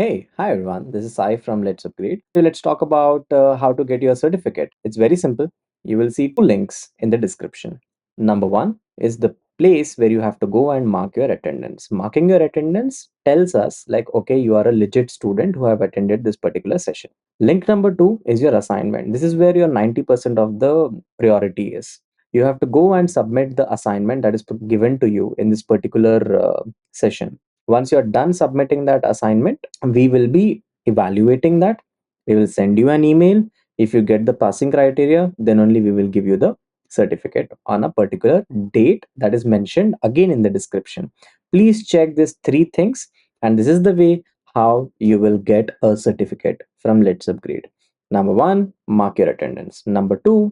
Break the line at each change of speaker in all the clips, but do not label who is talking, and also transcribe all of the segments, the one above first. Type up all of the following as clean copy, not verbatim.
Hey, hi everyone. This is Sai from Let's Upgrade. So let's talk about how to get your certificate. It's very simple. You will see two links in the description. Number one is the place where you have to go and mark your attendance. Marking your attendance tells us like, okay, you are a legit student who have attended this particular session. Link number two is your assignment. This is where your 90% of the priority is. You have to go and submit the assignment that is given to you in this particular session. Once you're done submitting that assignment, we will be evaluating that. We will send you an email. If you get the passing criteria, then only we will give you the certificate on a particular date that is mentioned again in the description. Please check these three things, and this is the way how you will get a certificate from Let's Upgrade. Number one, mark your attendance. Number two,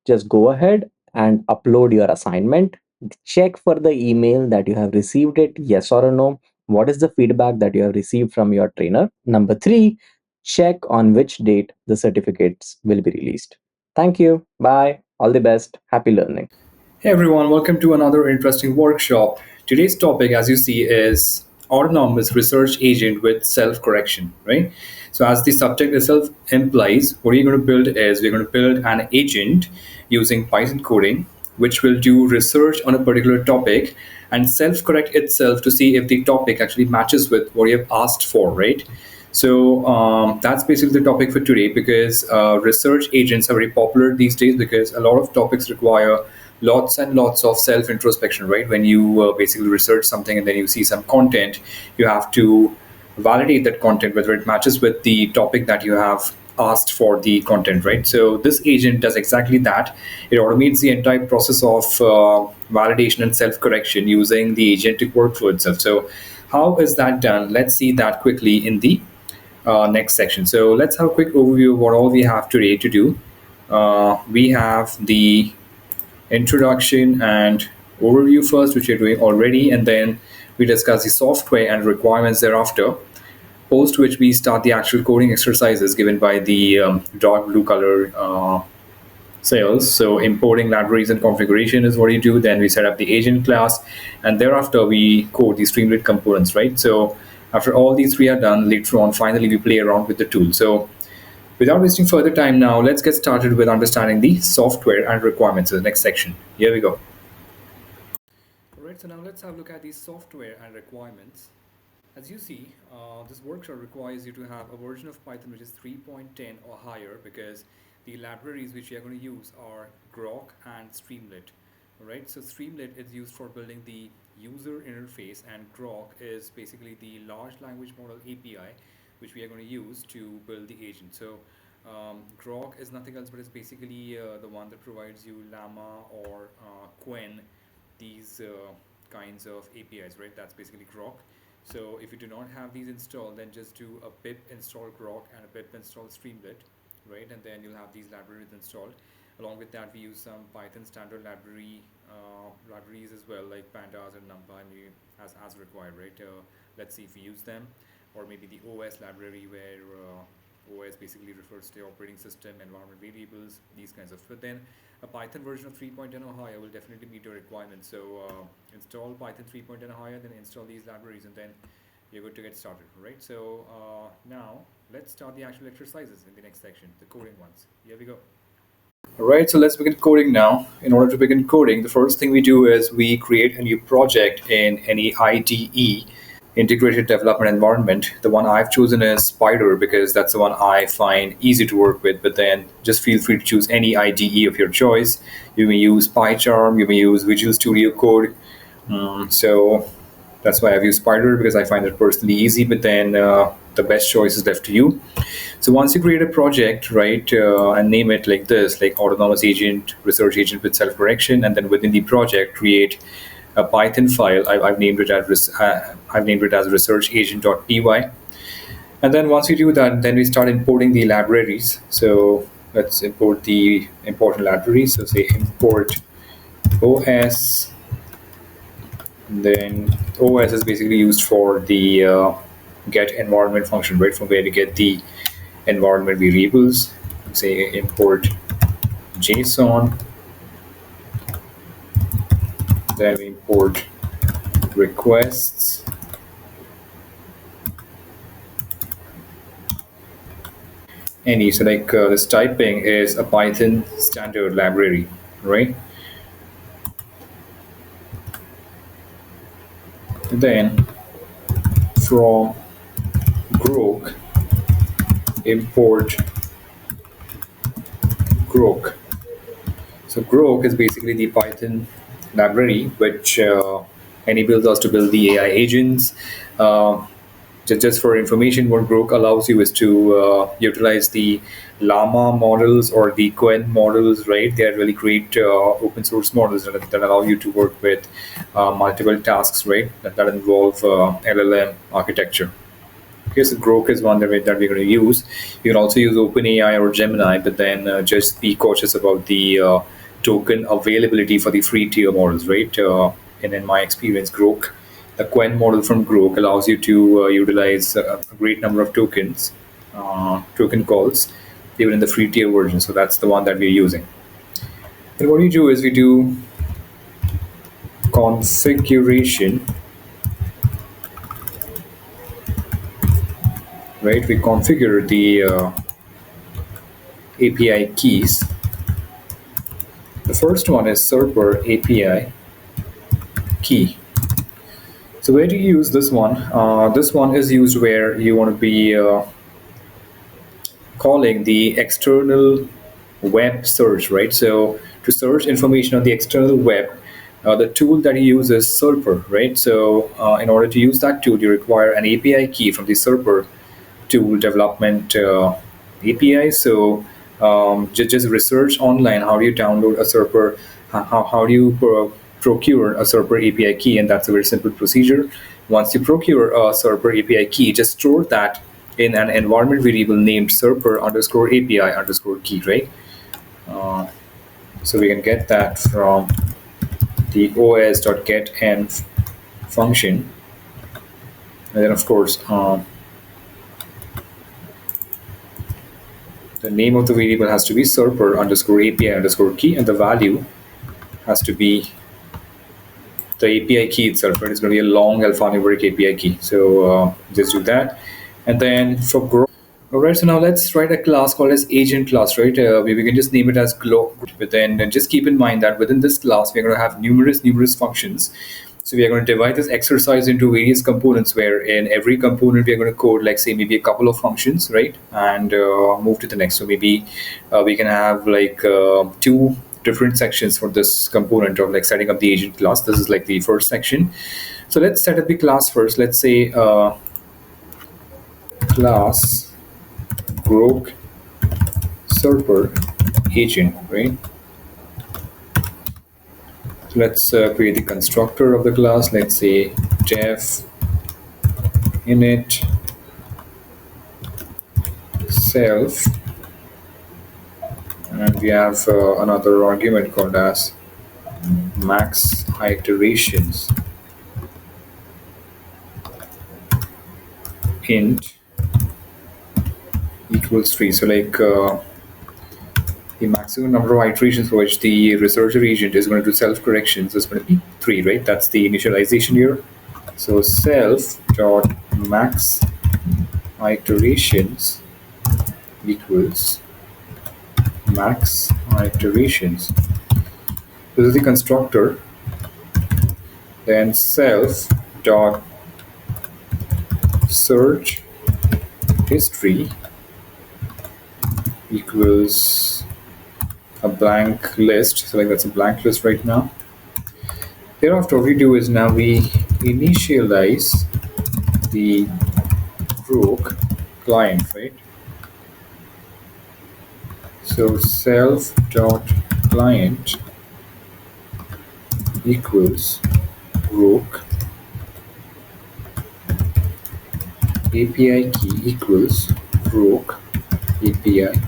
just go ahead and upload your assignment. Check for the email that you have received it, yes or no. What is the feedback that you have received from your trainer? Number three, check on which date the certificates will be released. Thank you. Bye. All the best. Happy learning.
Hey everyone, welcome to another interesting workshop. Today's topic, as you see, is autonomous research agent with self correction, right? So, as the subject itself implies, what you're going to build is we're going to build an agent using Python coding, which will do research on a particular topic and self correct itself to see if the topic actually matches with what you have asked for, right? So that's basically the topic for today because research agents are very popular these days because a lot of topics require lots and lots of self introspection, right? When you basically research something and then you see some content, you have to validate that content whether it matches with the topic that you have asked for the content, right? So this agent does exactly that. It automates the entire process of validation and self correction using the agentic workflow itself. So how is that done? Let's see that quickly in the next section. So let's have a quick overview of what all we have today to do. We have the introduction and overview first, which you're doing already, and then we discuss the software and requirements thereafter. Post which we start the actual coding exercises given by the dark blue color sales. So importing libraries and configuration is what you do. Then we set up the agent class, and thereafter we code the Streamlit components, right? So after all these three are done, later on, finally we play around with the tool. So without wasting further time now, let's get started with understanding the software and requirements in the next section. Here we go. All right, so now let's have a look at the software and requirements. As you see, this workshop requires you to have a version of Python which is 3.10 or higher because the libraries which you are going to use are Grok and Streamlit. All right, so Streamlit is used for building the user interface, and Grok is basically the large language model API which we are going to use to build the agent. So Grok is nothing else but it's basically the one that provides you Llama or Quen, these kinds of APIs, right? That's basically Grok. So if you do not have these installed, then just do a pip install Grok and a pip install Streamlit, right? And then you'll have these libraries installed. Along with that, we use some Python standard libraries as well, like pandas and numpy, and as required, right? Let's see if we use them, or maybe the OS library where OS basically refers to operating system, environment variables, these kinds of. But then a Python version of 3.10 or higher will definitely meet your requirements. So install Python 3.10 or higher, then install these libraries, and then you're good to get started, right? So now let's start the actual exercises in the next section, the coding ones. Here we go. All right, so let's begin coding now. In order to begin coding, the first thing we do is we create a new project in any IDE, integrated development environment. The one I've chosen is Spider because that's the one I find easy to work with. But then just feel free to choose any IDE of your choice. You may use PyCharm, you may use Visual Studio Code. So that's why I've used Spider because I find it personally easy. But then the best choice is left to you. So once you create a project, right, and name it like this, like autonomous agent, research agent with self-correction, and then within the project create a Python file. I've named it as researchagent.py. And then once you do that, then we start importing the libraries. So let's import the important libraries. So say import OS. And then OS is basically used for the get environment function, right? From where we get the environment variables. Say import JSON. Then we import requests. any. So like this typing is a Python standard library, right? Then from grok import grok. So grok is basically the Python library which enables us to build the AI agents. Uh, just for information, what grok allows you is to utilize the llama models or the quen models, right? They are really great open source models that allow you to work with multiple tasks, right? That involve LLM architecture. Okay, so Grok is one that we're going to use. You can also use OpenAI or Gemini, but then just be cautious about the token availability for the free tier models, right? And in my experience, Grok, the Quen model from Grok allows you to utilize a great number of tokens, token calls, even in the free tier version. So that's the one that we're using. And what we do is we do configuration, right? We configure the API keys. The first one is Serper API key. So where do you use this one? This one is used where you want to be calling the external web search, right? So to search information on the external web, the tool that you use is Serper, right? So in order to use that tool, you require an API key from the Serper tool development API. So just research online how do you download a Serper, how do you procure a Serper API key, and that's a very simple procedure. Once you procure a Serper API key, just store that in an environment variable named Serper underscore API underscore key, right? So we can get that from the os.getEnv function, and then of course the name of the variable has to be serper underscore API underscore key, and the value has to be the API key itself. Right? It's going to be a long alphanumeric API key. So just do that. And then for growth, all right, so now let's write a class called as agent class, right? We can just name it as glow. But then just keep in mind that within this class, we're going to have numerous functions. So we are going to divide this exercise into various components where in every component we are going to code like say maybe a couple of functions, right? And move to the next. So maybe we can have like two different sections for this component of like setting up the agent class. This is like the first section. So let's set up the class first. Let's say class grok server agent, right? So let's create the constructor of the class. Let's say def init self, and we have another argument called as max iterations int equals 3. So like the maximum number of iterations for which the researcher agent is going to do self corrections is going to be 3, right? That's the initialization here. So self dot max iterations equals max iterations. This is the constructor. Then self dot search history equals a blank list. So like that's a blank list right now. Thereafter, what we do is now we initialize the grok client, right? So self dot client equals grok API key equals grok API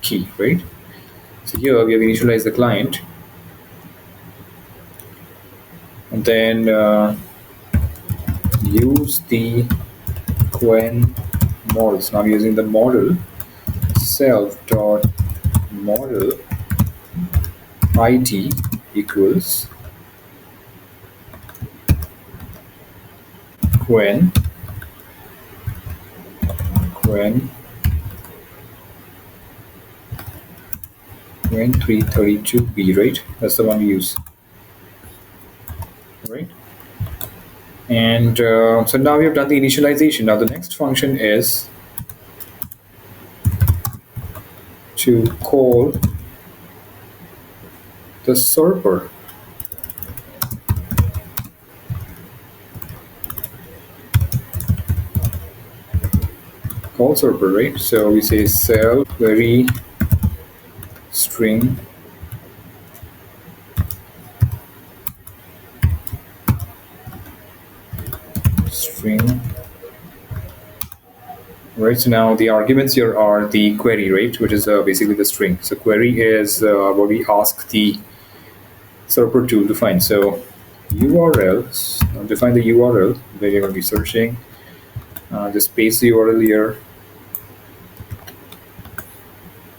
key, right? So here we have initialized the client, and then use the quen models. Now I'm using the model self dot model id equals quen 2332b, right? That's the one we use, right? And so now we have done the initialization. Now the next function is to call the server. Call server, right? So we say cell query string string, right? So now the arguments here are the query, right, which is basically the string. So query is what we ask the server tool to find. So URL, define the URL where you're going to be searching. Just paste the URL here.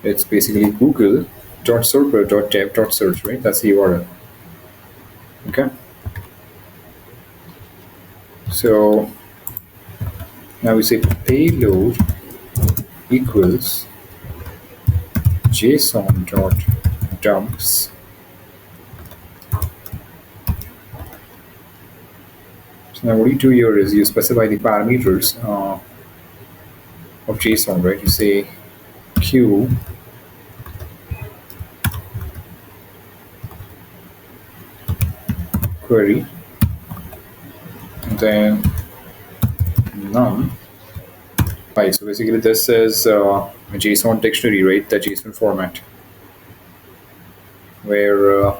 It's basically google.server.dev.search, right? That's the URL. Okay. So now we say payload equals json.dumps. So now what you do here is you specify the parameters of JSON, right? You say q query, and then none. Right, so basically this is a JSON dictionary, right? The JSON format where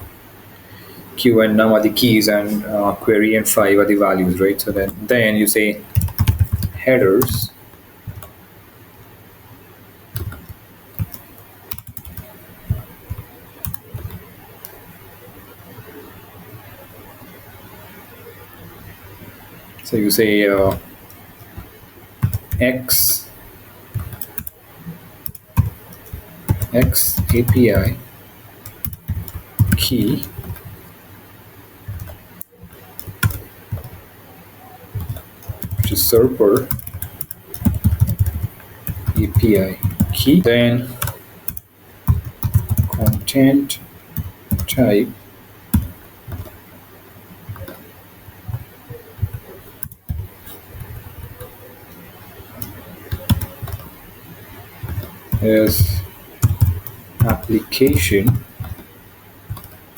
q and num are the keys and query and 5 are the values, right? So then you say headers. So you say x API key which is server API key, then content type is application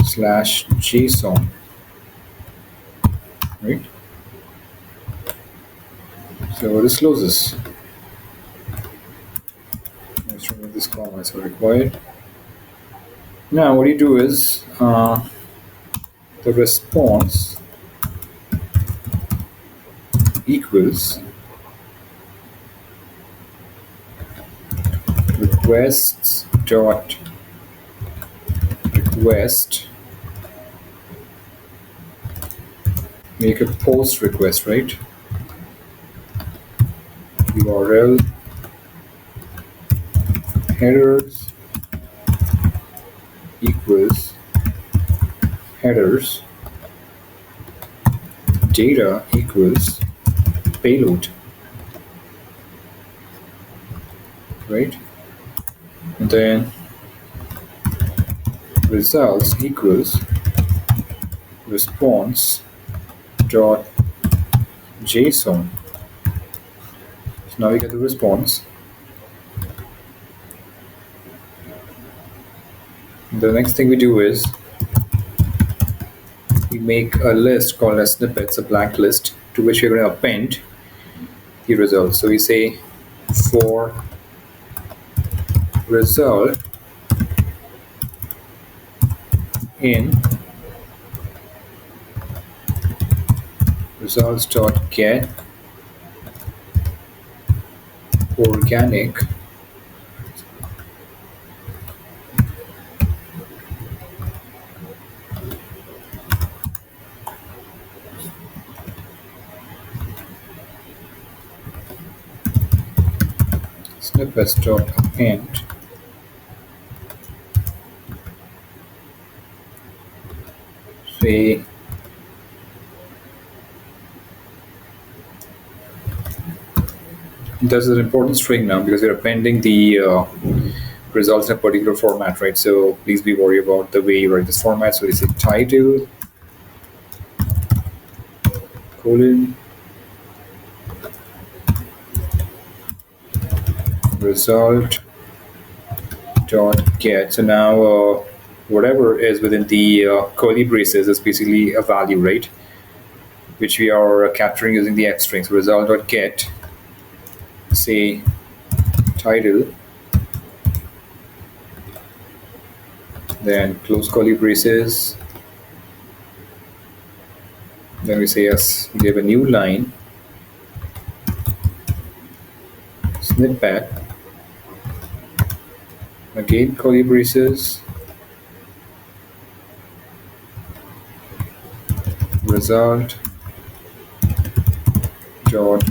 slash JSON, right? So this closes. Let's remove this comma as required. Now what you do is the response equals requests dot request, make a post request, right? URL headers equals headers, data equals payload, right? And then results equals response dot JSON. So now we get the response. The next thing we do is we make a list called as snippets, a blank list, to which we're going to append the results. So we say for result in results.get organic snippets.append say there's an important string now because we're appending the results in a particular format, right? So please be worried about the way you write this format. So this is title colon result dot get. So now whatever is within the curly braces is basically a value, right? Which we are capturing using the f string. So result dot get, say title, then close curly braces. Then we say yes, give a new line, snippet, again curly braces, result dot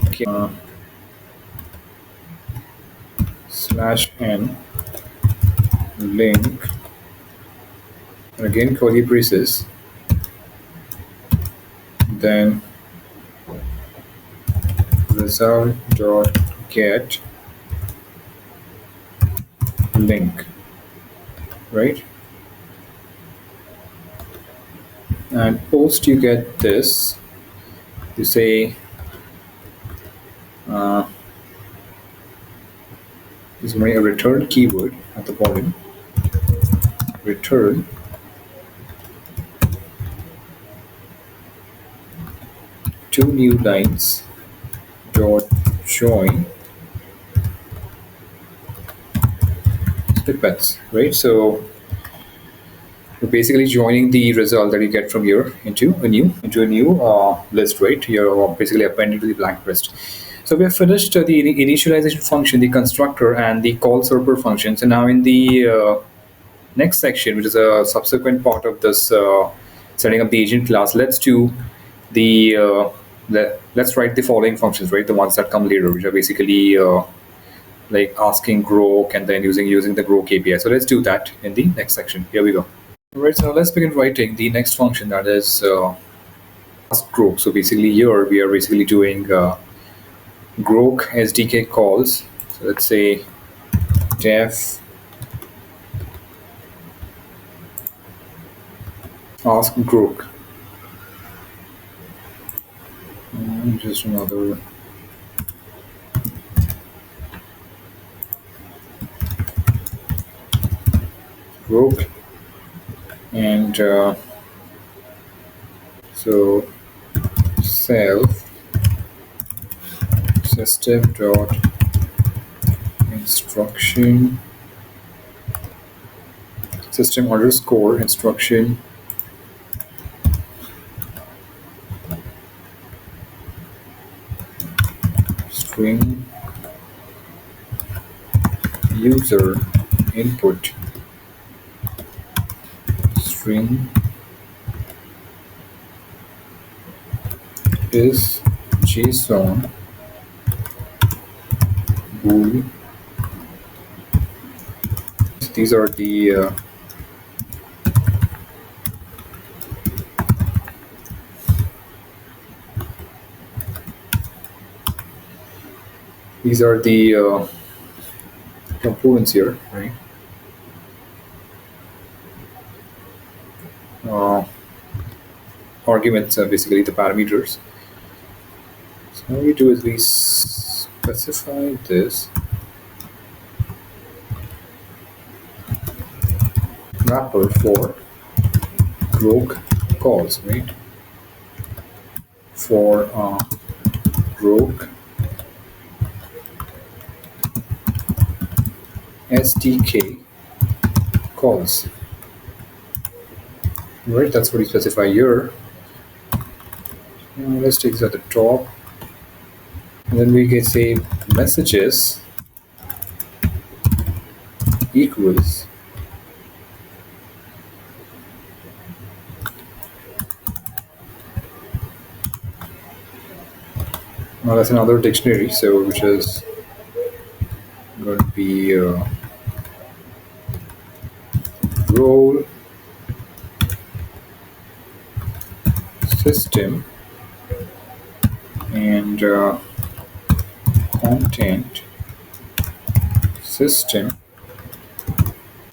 slash n link, and again curly braces, then result dot get link, right? And post you get this. You say uh, is my a return keyword at the bottom. Return two new lines dot join snippets, right? So you're basically joining the result that you get from here into a new list, right? You're basically appending to the blank list. So we have finished the initialization function, the constructor, and the call server function. So now in the next section, which is a subsequent part of this setting up the agent class, let's do the let's write the following functions, right? The ones that come later, which are basically like asking grok and then using the grok API. So let's do that in the next section. Here we go. All right, so let's begin writing the next function, that is ask grok. So basically here we are basically doing grok SDK calls. So let's say def ask grok. Just another grok, and so self system dot instruction system underscore instruction string user input string is JSON bool. These are the components here, right? Uh, Arguments are basically the parameters. So what we do is we specify this wrapper for grok calls, right? For grok SDK calls, right? That's what we specify here. Let's take this at the top, and then we can say messages equals now that's another dictionary, so which is going to be role system and content system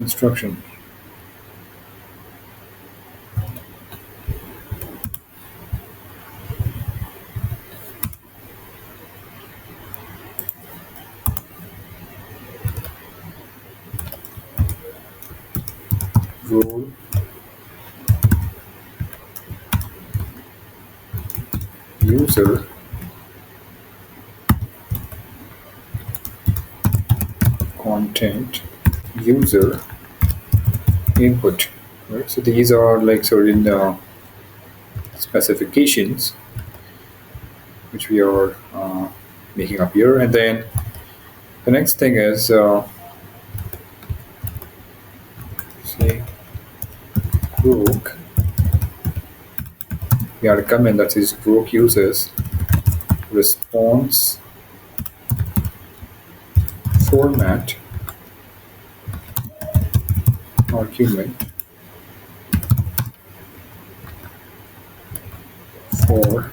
instruction. Role user content user input. Right. So these are like certain specifications which we are making up here, and then the next thing is say broke. We have a comment that says broke uses response format argument for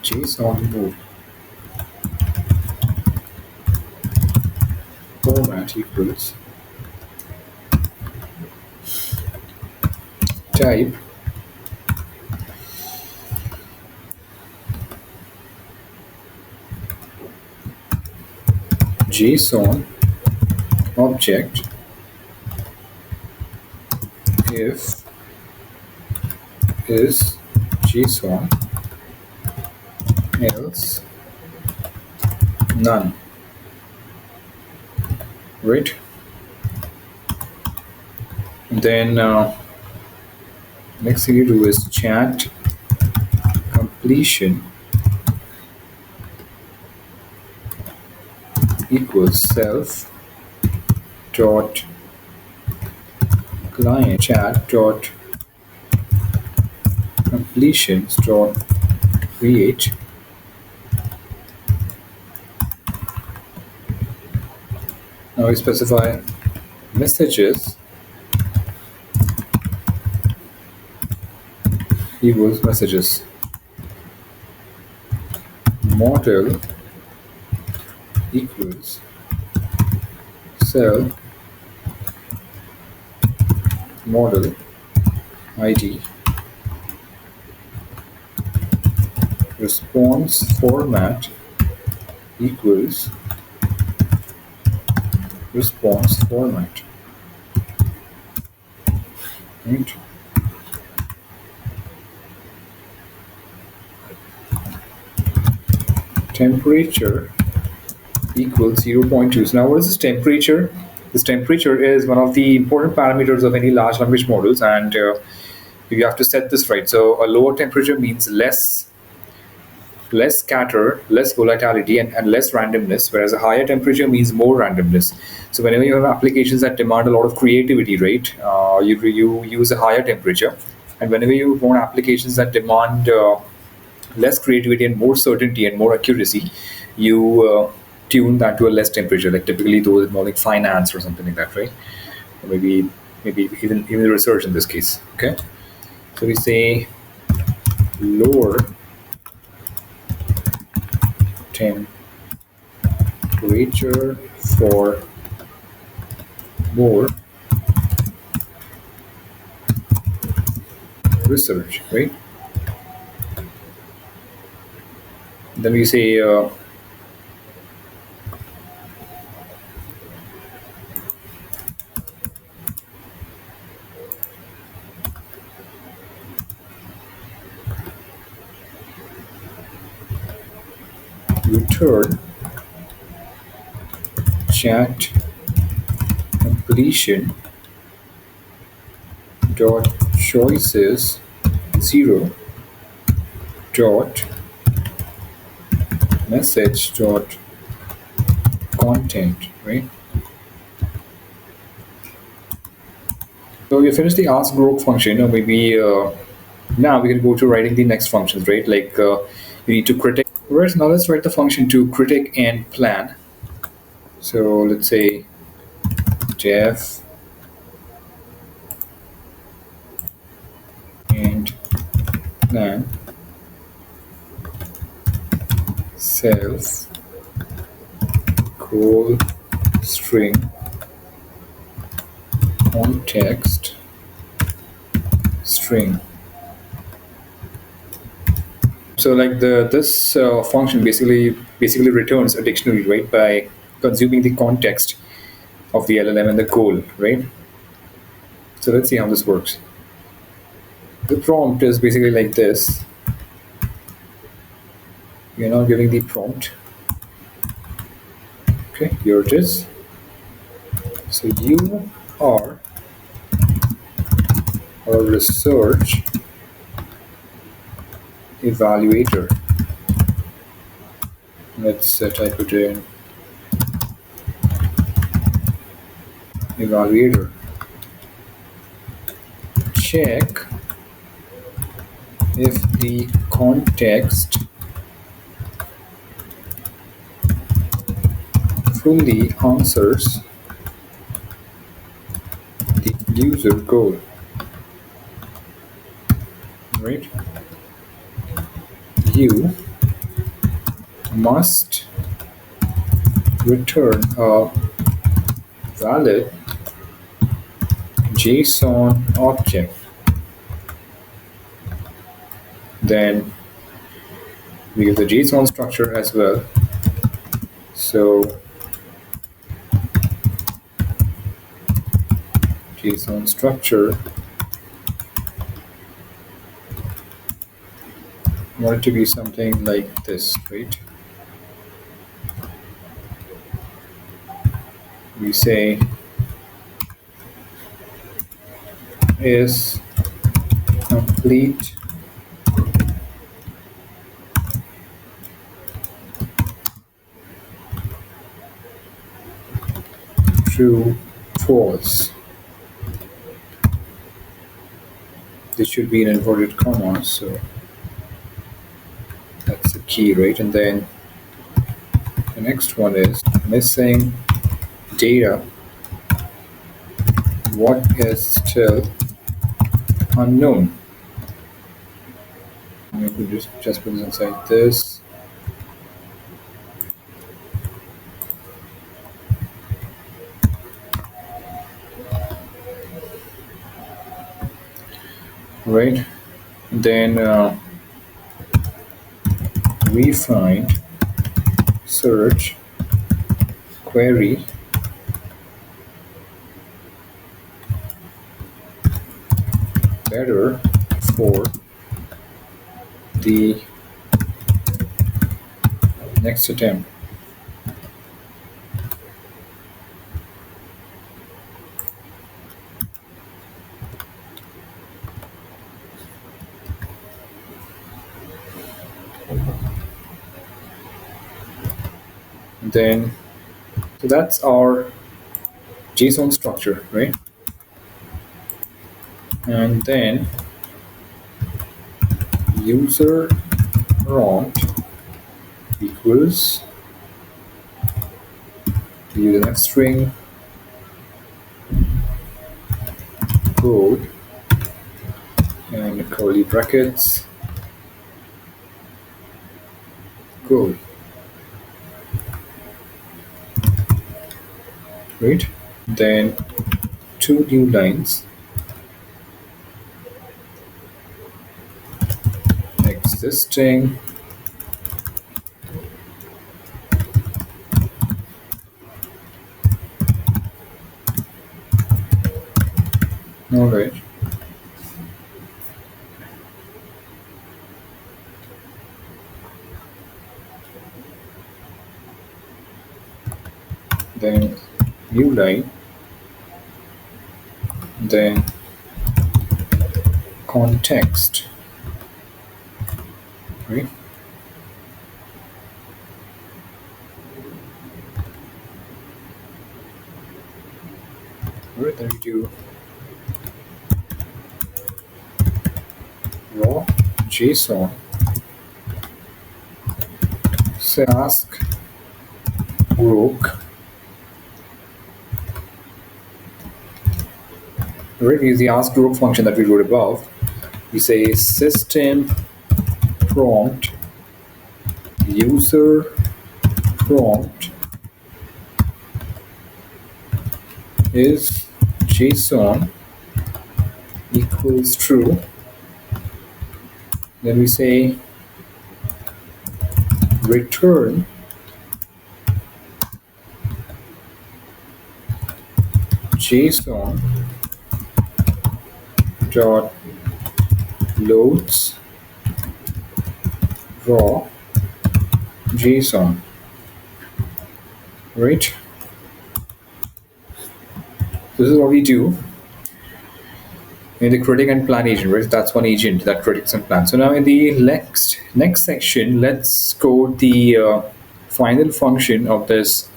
JSON mode format equals type JSON object if is JSON else none. Right. And then next thing you do is chat completion equals self dot client chat dot completions dot create. Now we specify messages equals messages model equals cell model ID response format equals response format. Right. Temperature equals 0.2. So now what is this temperature? This temperature is one of the important parameters of any large language models, and you have to set this right. So a lower temperature means less scatter, less volatility, and less randomness, whereas a higher temperature means more randomness. So whenever you have applications that demand a lot of creativity, right, you use a higher temperature, and whenever you want applications that demand less creativity and more certainty and more accuracy, you tune that to a less temperature, like typically those involving finance or something like that, right? Or maybe even research in this case. Okay, so we say lower temperature for more research, right? Then we say return chat completion dot choices 0 dot message dot content, right? So we finished the ask broke function, or maybe now we can go to writing the next functions, right? Like you need to critic. Right, now let's write the function to critic and plan. So let's say def and plan self whole string context string. So like the this function basically returns a dictionary, right, by consuming the context of the LLM and the goal, right? So let's see how this works. The prompt is basically like this. You're now giving the prompt. Okay, here it is. So you are a research evaluator. Let's type it in, evaluator. Check if the context fully answers the user goal, right? You must return a valid JSON object. Then we give the JSON structure as well. So JSON structure, want it to be something like this, right? We say is complete true false. This should be in inverted commas, so that's the key, right? And then the next one is missing data. What is still unknown? You could just put this inside this. Right? Then we find search query better for the next attempt. Then, so that's our JSON structure, right? And then user prompt equals use the next string code and curly brackets code, right? Then two new lines, existing all right. Then new line, then context, right? All right, then we do raw JSON. So ask broke. Right, use the ask broke function that we wrote above. We say system prompt user prompt is JSON equals true, then we say return JSON dot loads raw JSON, right? This is what we do in the critic and plan agent, right? That's one agent that critics and plans. So now in the next section, let's code the final function of this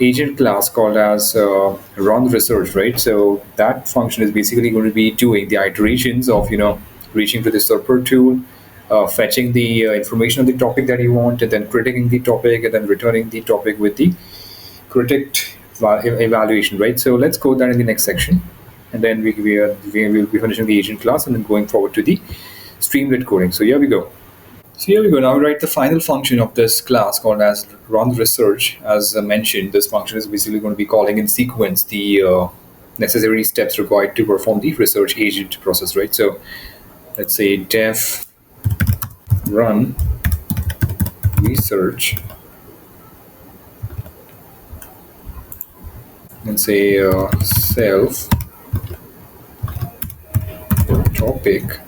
agent class called as run research, right? So that function is basically going to be doing the iterations of reaching to the server tool, fetching the information on the topic that you want, and then critiquing the topic, and then returning the topic with the critic evaluation, right? So let's code that in the next section, and then we will be finishing the agent class and then going forward to the Streamlit coding. So here we go. So here we go. Now we write the final function of this class called as run research. As mentioned, this function is basically going to be calling in sequence the necessary steps required to perform the research agent process, right? So let's say def run research and say self topic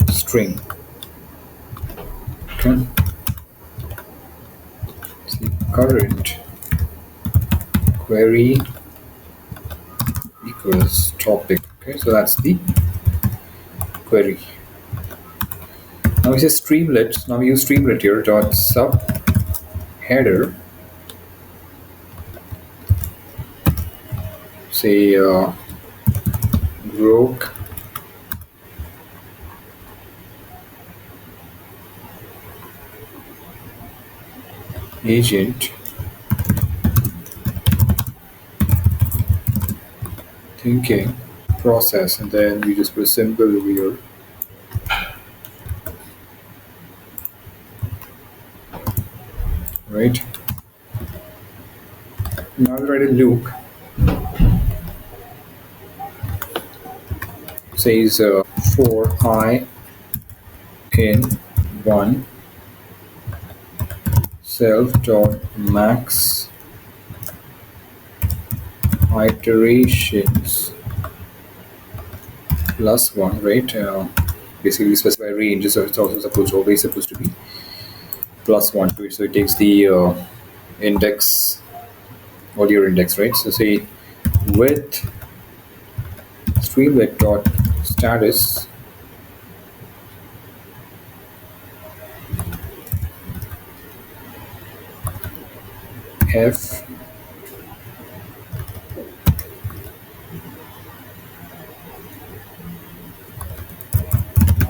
string. Okay. See, current query equals topic. Okay, so that's the query. Now we say Streamlit. Now we use Streamlit here dot sub header. Say grok agent thinking process, and then we just put a symbol over here. Right. Now we write a loop. Says for I in one self dot max iterations plus one, right? Basically specify range, so it's also always supposed to be plus one to it. So it takes the index, all your index, right? So say with streamlit dot status f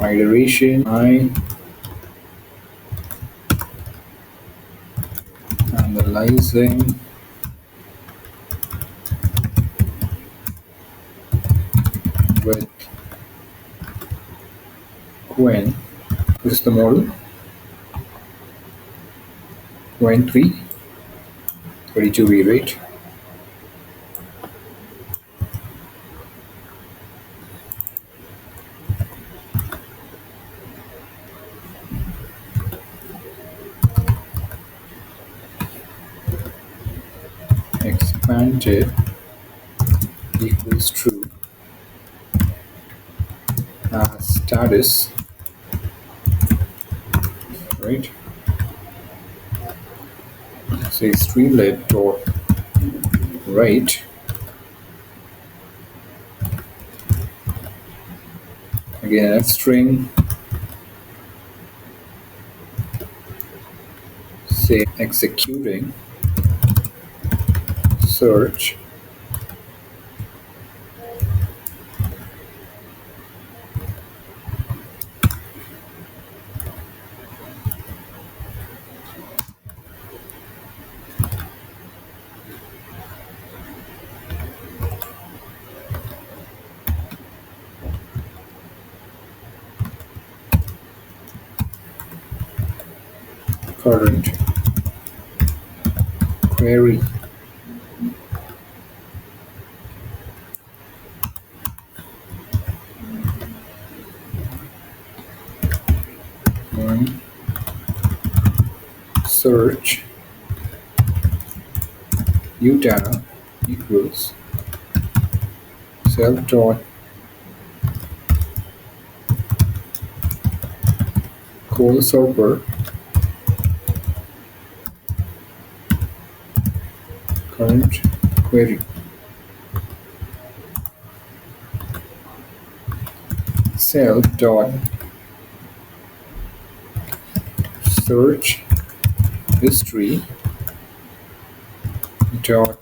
iteration I analyzing with Quen. This is the model. Quen 3, 32V rate. Expanded equals true as status, right? Say streamlit dot write again f string, say executing search current query, one search new data equals self dot call server current query. Self dot search history dot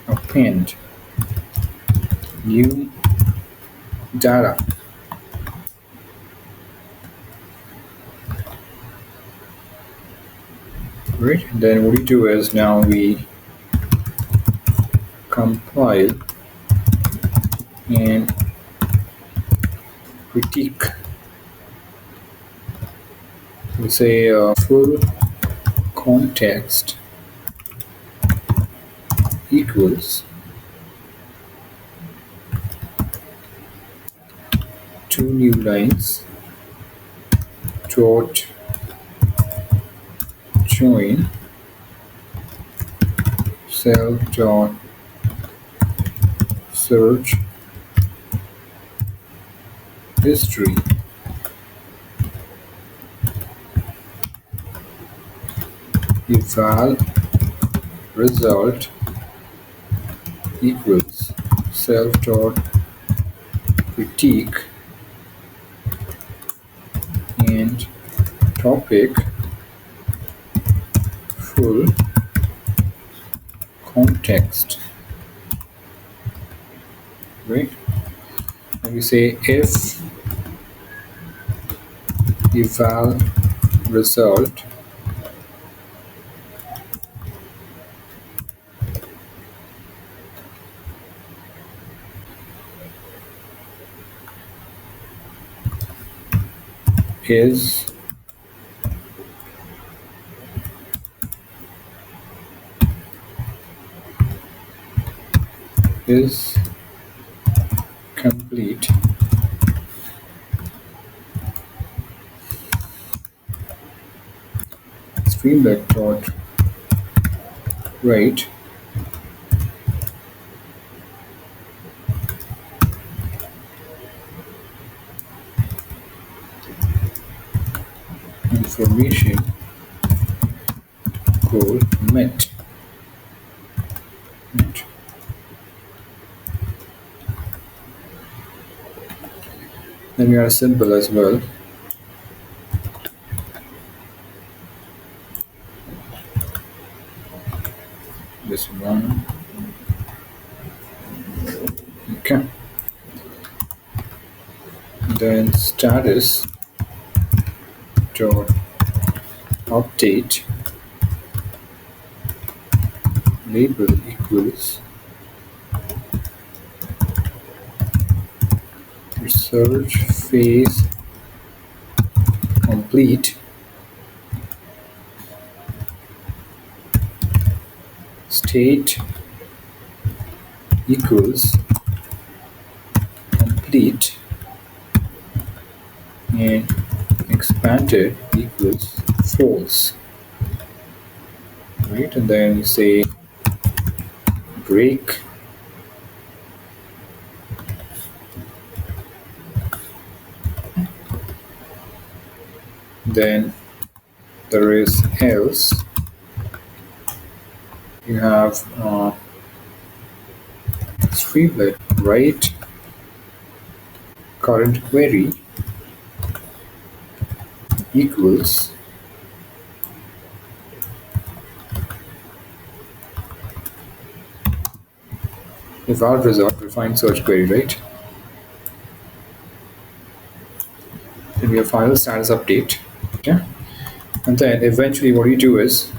append new data. Right, then what we do is now we compile and critique. We say full context equals two new lines dot join self dot search history eval result equals self dot critique and topic full context. Right, and we say if eval result is is complete, streamlet dot write information goal met. Met. Then we are simple as well. This one. Okay. Then status dot update label equals research phase complete state equals complete and expanded equals false. Right, and then you say break then there is else you have streamlet write current query equals if our result we find search query, right? Then we have final status update. Okay, and then eventually what you do is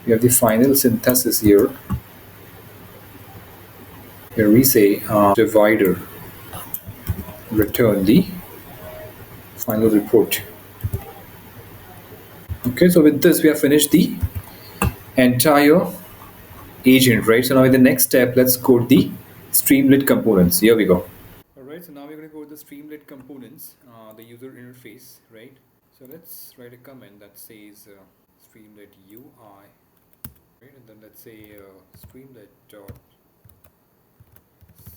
you have the final synthesis here. Here we say divider return the final report. Okay, so with this we have finished the entire agent, right? So now in the next step, let's code the Streamlit components. Here we go. All right, so now we're going to go to the Streamlit components, the user interface, right? So let's write a comment that says Streamlit UI, right? And then let's say Streamlit dot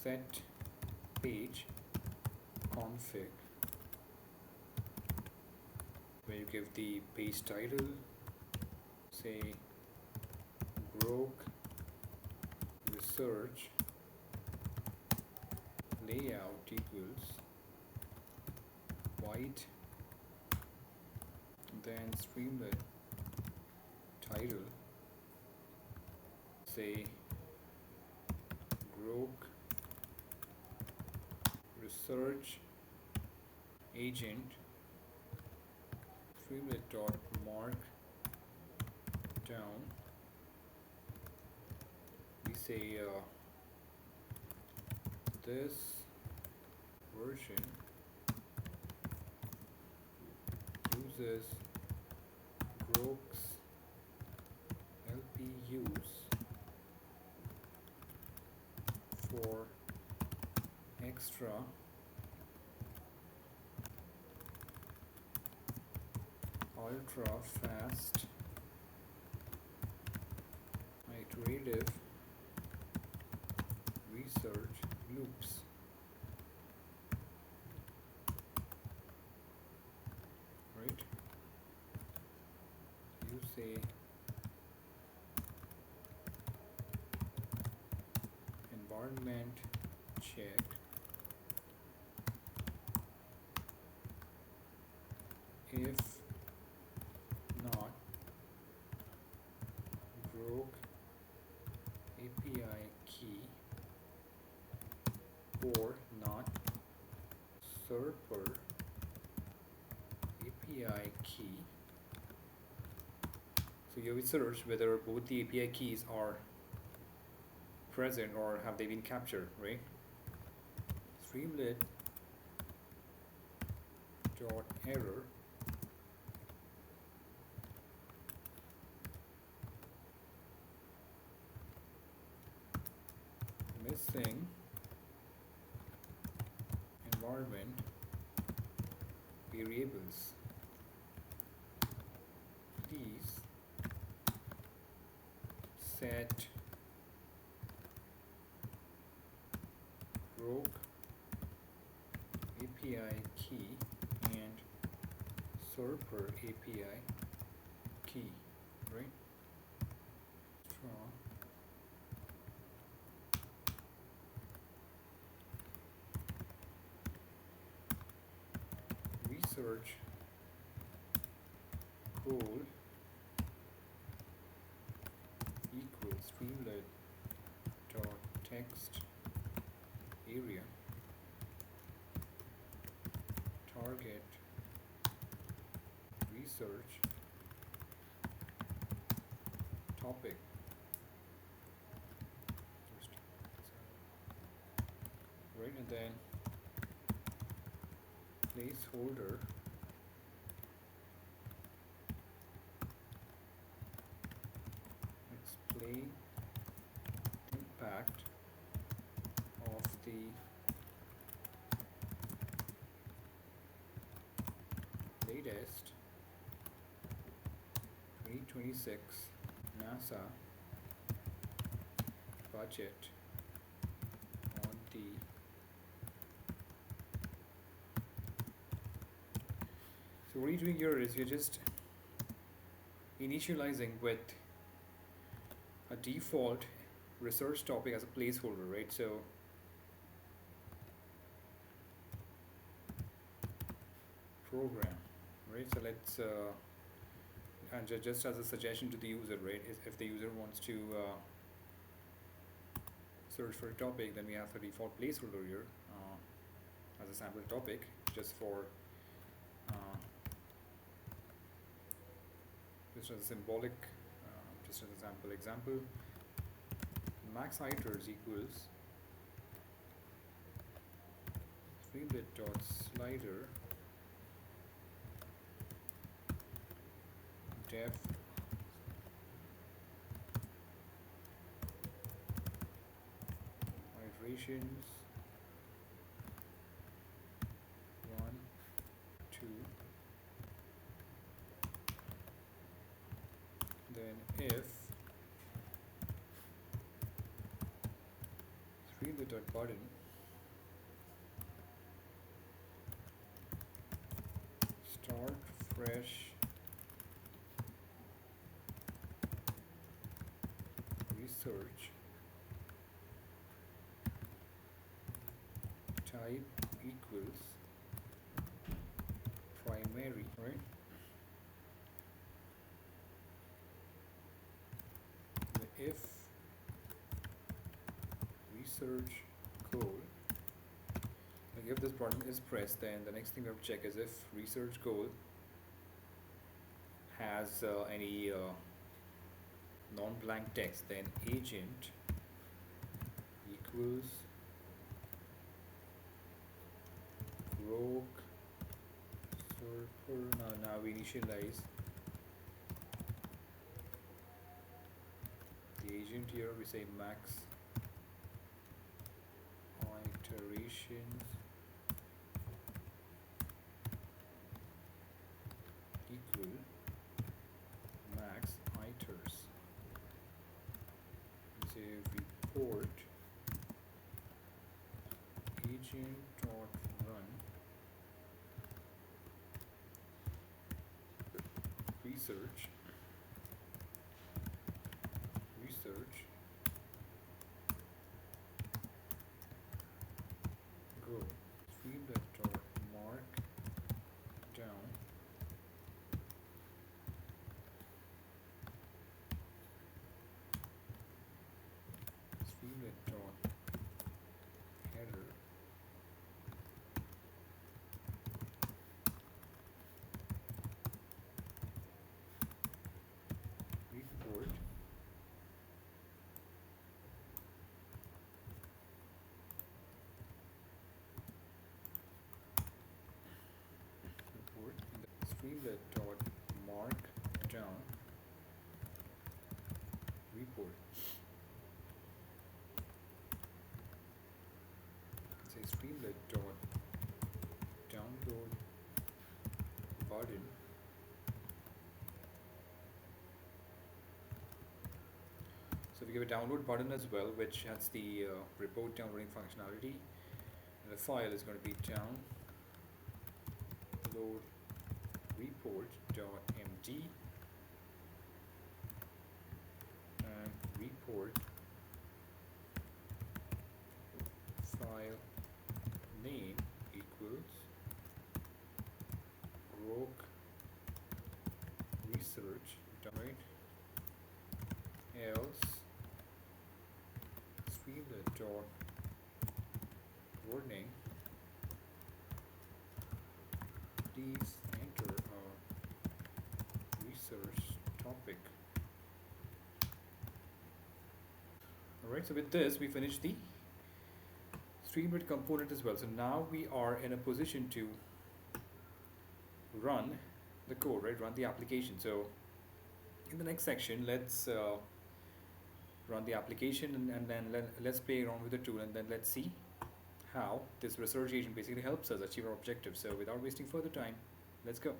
set page config, where you give the page title, say broke research layout equals white, then Streamlit title, say broke research agent, Streamlit dot mark down, we say this version uses Groke's LPUs for extra ultra fast iterative research loops, right? You say environment check if not broke API key or not server API key. So you will search whether both the API keys are present or have they been captured, right? Streamlit dot error missing environment variables. Please set broke API key and server API key, right? Strong research goal equals Streamlit dot text area target research topic, right? And then placeholder explain impact of the latest 2026 NASA budget on the so what you're doing here is you're just initializing with a default research topic as a placeholder, right? So program, right? So let's and just as a suggestion to the user, right? If the user wants to search for a topic, then we have a default placeholder here as a sample topic, just for just as a symbolic, just as a sample example. Max iterators equals Streamlit dot slider def iterations, 1, 2, then if three button start fresh research type equals primary, right? If research goal, like if this button is pressed, then the next thing we have to check is if research goal has any non-blank text, then agent equals grok circle. Now we initialize the agent here. We say max iterations equal max iters. We say report agent dot run research go streamlet dot mark down streamlet dot header report streamlet dot mark down report. Say streamlet dot download button. So we give a download button as well, which has the report downloading functionality. And the file is going to be download report.md and report file name equals grok research, right? Else streamlet dot warning, please enter a research topic. Alright, so with this we finish the streamlit component as well. So now we are in a position to run the code, right? Run the application. So in the next section, let's run the application and then let's play around with the tool, and then let's see how this research agent basically helps us achieve our objective. So without wasting further time, let's go.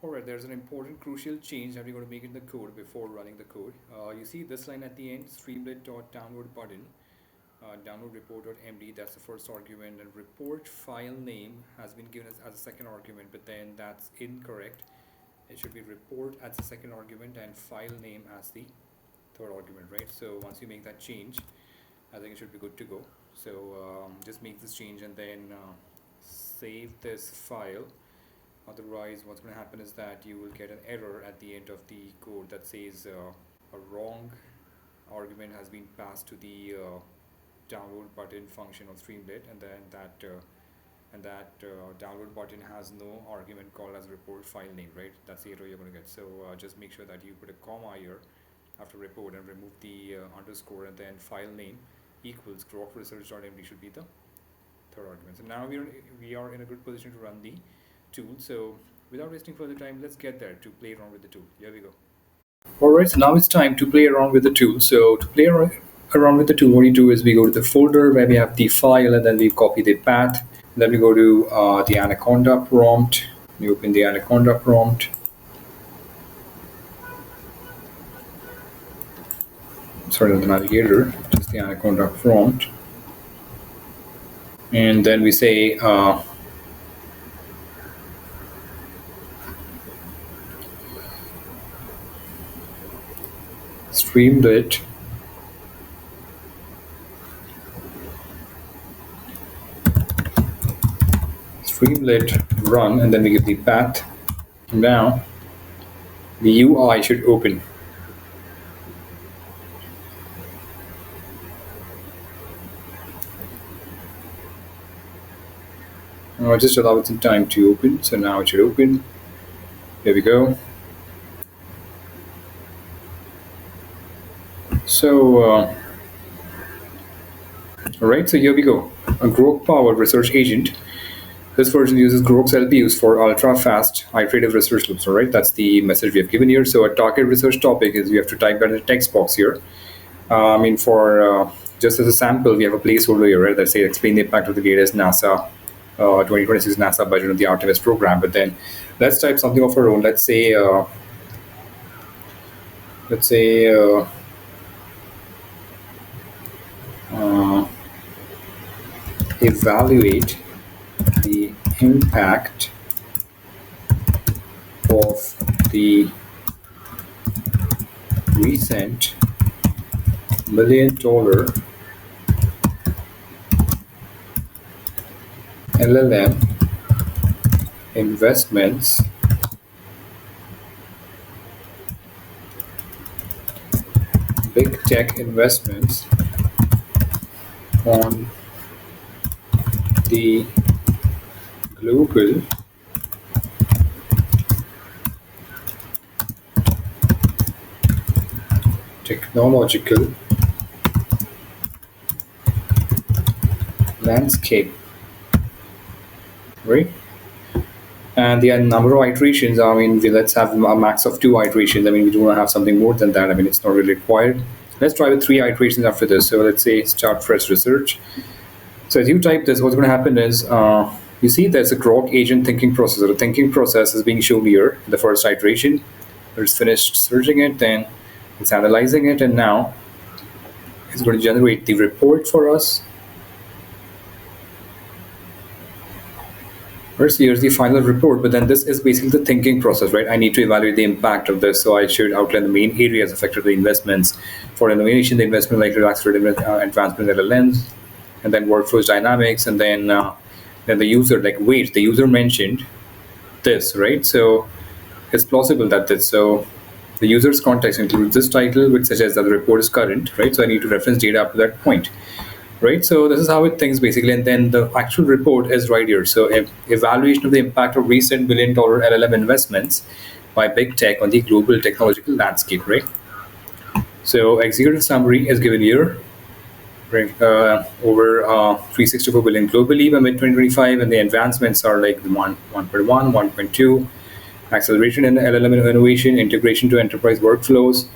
Alright, there's an important crucial change that we're going to make in the code before running the code. You see this line at the end, streamlit.download button, download report.md, that's the first argument, and report file name has been given as a second argument, but then that's incorrect. It should be report as the second argument and file name as the third argument, right? So once you make that change, I think it should be good to go. So just make this change and then save this file. Otherwise, what's going to happen is that you will get an error at the end of the code that says a wrong argument has been passed to the download button function of Streamlit, and then that download button has no argument called as report file name, right? That's the error you're going to get. So just make sure that you put a comma here after report and remove the underscore, and then file name equals grok.research.md should be the third argument. So now we are in a good position to run the tool. So without wasting further time, let's get there to play around with the tool. Here we go. Alright, so now it's time to play around with the tool. So to play around with the tool, what we do is we go to the folder where we have the file, and then we copy the path. Then we go to the Anaconda prompt. We open the Anaconda prompt. Sorry, not the navigator, just the Anaconda prompt. And then we say Streamlit run, and then we give the path. Now the UI should open. I'll just allow it some time to open. So now it should open. There we go. So, all right, so here we go. A Grok powered research agent. This version uses Grok's LPUs for ultra fast iterative research loops. All right, that's the message we have given here. So, a target research topic is you have to type that in the text box here. For just as a sample, we have a placeholder here, right, that says explain the impact of the latest NASA 2026 NASA budget of the Artemis program. But then let's type something of our own. Let's say evaluate the impact of the recent $1 million LLM investments big tech investments on the global technological landscape, right? And the number of iterations, let's have a max of 2 iterations. We do not have something more than that. It's not really required. Let's try with 3 iterations after this. So let's say start fresh research. So as you type this, what's going to happen is you see there's a Grok agent thinking process. The thinking process is being shown here in the first iteration. It's finished searching it, then it's analyzing it, and now it's going to generate the report for us. First, here's the final report, but then this is basically the thinking process, right? I need to evaluate the impact of this, so I should outline the main areas affected by the investments. For innovation, the investment likely to accelerate advancement in LLMs, and then workflows dynamics, and then the user, the user mentioned this, right? So it's plausible that this, so the user's context includes this title, which suggests that the report is current, right? So I need to reference data up to that point. Right, so this is how it thinks basically, and then the actual report is right here. So, evaluation of the impact of recent $1 billion LLM investments by big tech on the global technological landscape. Right. So, executive summary is given here. Right, over 364 billion globally by mid 2025, and the advancements are like 1.1, 1.2, acceleration in LLM innovation, integration to enterprise workflows,